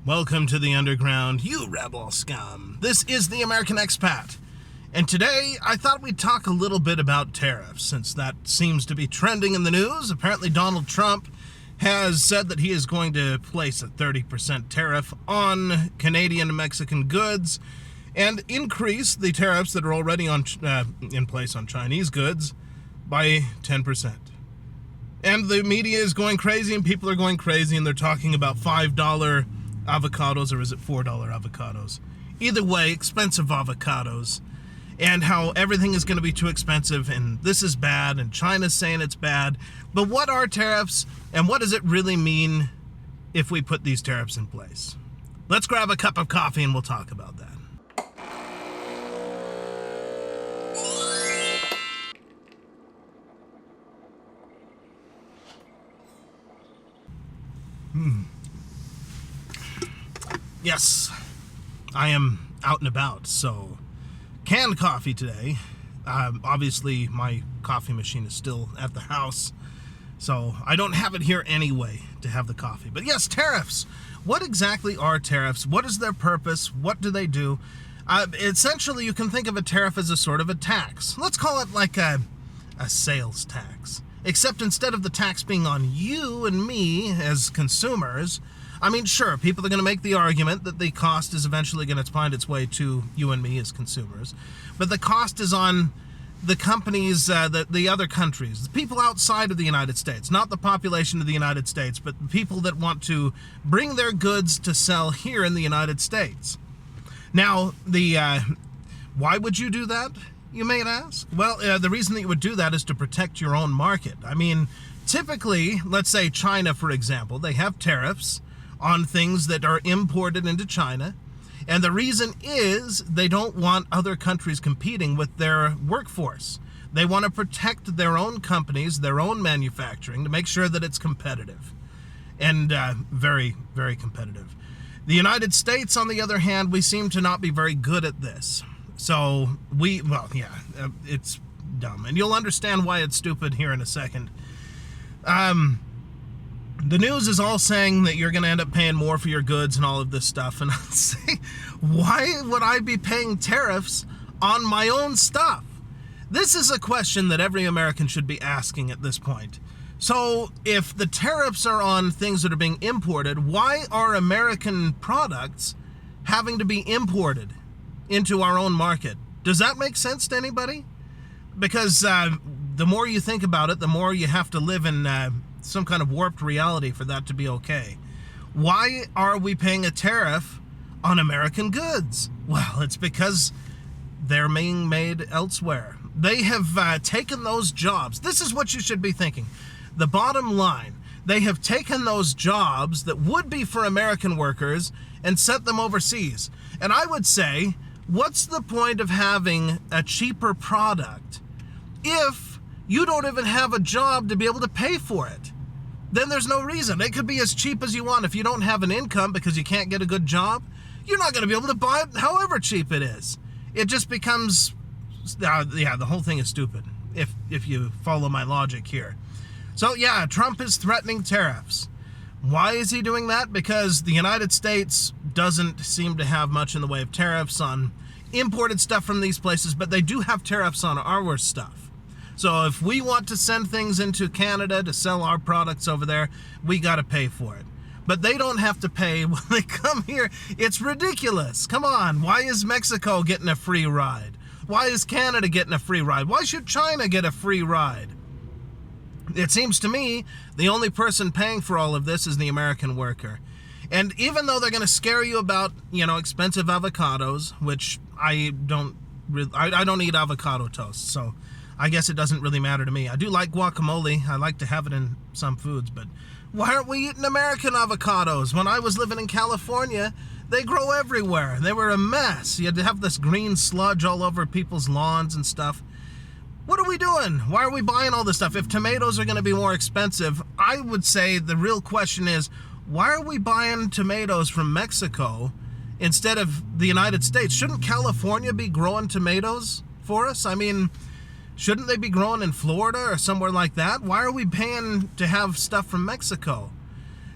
Welcome to the underground, you rebel scum. This is the American Expat. And today, I thought we'd talk a little bit about tariffs, since that seems to be trending in the news. Apparently, Donald Trump has said that he is going to place a 30% tariff on Canadian and Mexican goods and increase the tariffs that are already in place on Chinese goods by 10%. And the media is going crazy and people are going crazy and they're talking about $5 avocados, or is it $4 avocados? Either way, expensive avocados, and how everything is going to be too expensive and this is bad and China's saying it's bad. But what are tariffs and what does it really mean if we put these tariffs in place? Let's grab a cup of coffee and we'll talk about that. Yes, I am out and about, so canned coffee today. Obviously, my coffee machine is still at the house, so I don't have it here anyway to have the coffee. But yes, tariffs. What exactly are tariffs? What is their purpose? What do they do? Essentially, you can think of a tariff as a sort of a tax. Let's call it like a sales tax. Except instead of the tax being on you and me as consumers, I mean, sure, people are going to make the argument that the cost is eventually going to find its way to you and me as consumers. But the cost is on the companies, the other countries, the people outside of the United States, not the population of the United States, but the people that want to bring their goods to sell here in the United States. Now, why would you do that, you may ask? Well, the reason that you would do that is to protect your own market. I mean, typically, let's say China, for example, they have tariffs on things that are imported into China. And the reason is they don't want other countries competing with their workforce. They want to protect their own companies, their own manufacturing, to make sure that it's competitive. And very, very competitive. The United States, on the other hand, we seem to not be very good at this. So it's dumb. And you'll understand why it's stupid here in a second. The news is all saying that you're going to end up paying more for your goods and all of this stuff. And I'd say, why would I be paying tariffs on my own stuff? This is a question that every American should be asking at this point. So if the tariffs are on things that are being imported, why are American products having to be imported into our own market? Does that make sense to anybody? Because the more you think about it, the more you have to live in some kind of warped reality for that to be okay. Why are we paying a tariff on American goods? Well, it's because they're being made elsewhere. They have taken those jobs. This is what you should be thinking. The bottom line, they have taken those jobs that would be for American workers and sent them overseas. And I would say, what's the point of having a cheaper product if you don't even have a job to be able to pay for it? Then there's no reason. It could be as cheap as you want. If you don't have an income because you can't get a good job, you're not going to be able to buy it however cheap it is. It just becomes, the whole thing is stupid, if you follow my logic here. So yeah, Trump is threatening tariffs. Why is he doing that? Because the United States doesn't seem to have much in the way of tariffs on imported stuff from these places, but they do have tariffs on our stuff. So if we want to send things into Canada to sell our products over there, we got to pay for it. But they don't have to pay when they come here. It's ridiculous. Come on. Why is Mexico getting a free ride? Why is Canada getting a free ride? Why should China get a free ride? It seems to me the only person paying for all of this is the American worker. And even though they're going to scare you about, expensive avocados, which I don't eat avocado toast, so I guess it doesn't really matter to me. I do like guacamole. I like to have it in some foods, but why aren't we eating American avocados? When I was living in California, they grow everywhere. They were a mess. You had to have this green sludge all over people's lawns and stuff. What are we doing? Why are we buying all this stuff? If tomatoes are going to be more expensive, I would say the real question is, why are we buying tomatoes from Mexico instead of the United States? Shouldn't California be growing tomatoes for us? I mean, shouldn't they be growing in Florida or somewhere like that? Why are we paying to have stuff from Mexico?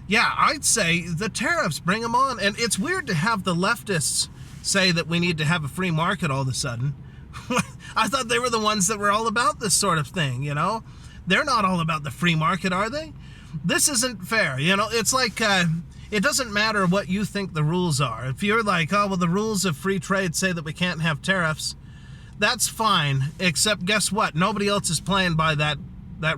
Yeah, I'd say the tariffs, bring them on. And it's weird to have the leftists say that we need to have a free market all of a sudden. I thought they were the ones that were all about this sort of thing, you know? They're not all about the free market, are they? This isn't fair, you know? It's like, it doesn't matter what you think the rules are. If you're like, oh, well, the rules of free trade say that we can't have tariffs, that's fine, except guess what? Nobody else is playing by that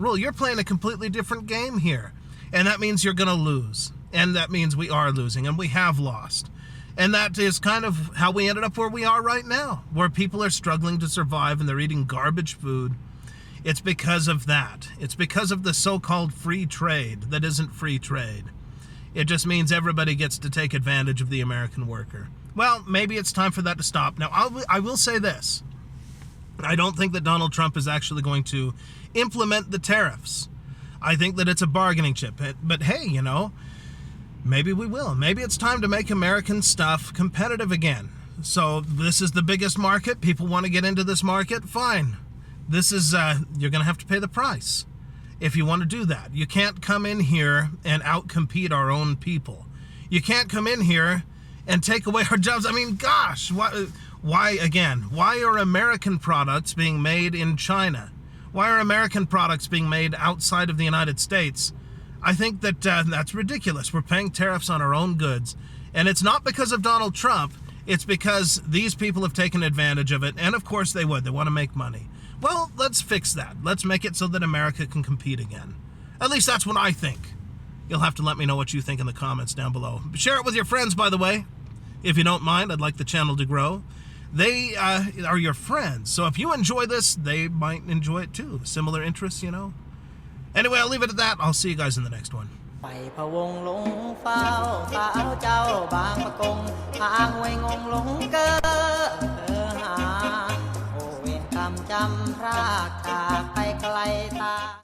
rule. You're playing a completely different game here, and that means you're going to lose, and that means we are losing, and we have lost. And that is kind of how we ended up where we are right now, where people are struggling to survive and they're eating garbage food. It's because of that. It's because of the so-called free trade that isn't free trade. It just means everybody gets to take advantage of the American worker. Well, maybe it's time for that to stop. Now, I will say this. I don't think that Donald Trump is actually going to implement the tariffs. I think that it's a bargaining chip. But hey, you know, maybe we will. Maybe it's time to make American stuff competitive again. So this is the biggest market. People want to get into this market. Fine. This is, you're going to have to pay the price if you want to do that. You can't come in here and outcompete our own people. You can't come in here and take away our jobs. I mean, gosh, why again? Why are American products being made in China? Why are American products being made outside of the United States? I think that that's ridiculous. We're paying tariffs on our own goods. And it's not because of Donald Trump. It's because these people have taken advantage of it. And of course they would. They want to make money. Well, let's fix that. Let's make it so that America can compete again. At least that's what I think. You'll have to let me know what you think in the comments down below. Share it with your friends, by the way. If you don't mind, I'd like the channel to grow. They are your friends. So if you enjoy this, they might enjoy it too. Similar interests, you know. Anyway, I'll leave it at that. I'll see you guys in the next one. ไปพะวงหลงเฝ้าสาวเจ้าบางปะกงหางไว้งงหลงเกอหาโอเวรกรรมจำพรากจากไปไกลตา